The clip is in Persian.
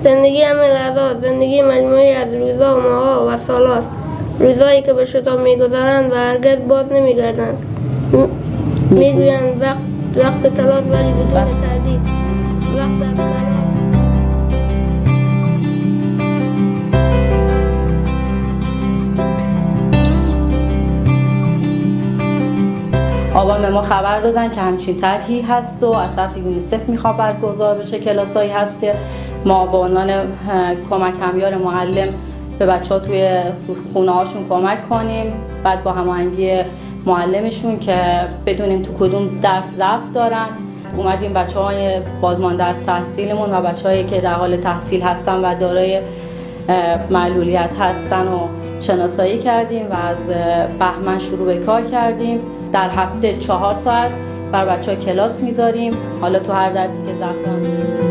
زندگی همه لحظات، زندگی مجموعی از روزها و ماه‌ها و سال‌هاست. روزهایی که به شتاب می‌گذرند و هرگز باز نمی‌گردند. می‌گویند وقت تلاش ولی بدون تردید. وقت از تلاش. آبان به ما خبر دادن که همچین طرحی هست و از طرف یونیسف میخواد برگزار بشه. کلاسایی هست که ما به عنوان کمک همیار معلم به بچه‌ها توی خونه هاشون کمک کنیم، بعد با هماهنگی معلمشون که بدونیم تو کدوم درس ضعف دارن. اومدیم بچه‌های بازمانده از تحصیلمون و بچه‌هایی که در حال تحصیل هستن و دارای معلولیت هستن و شناسایی کردیم و از بهمن شروع به کار کردیم. در هفته 4 ساعت بر بچه‌ها کلاس میذاریم. حالا تو هر درسی که ضعف دارن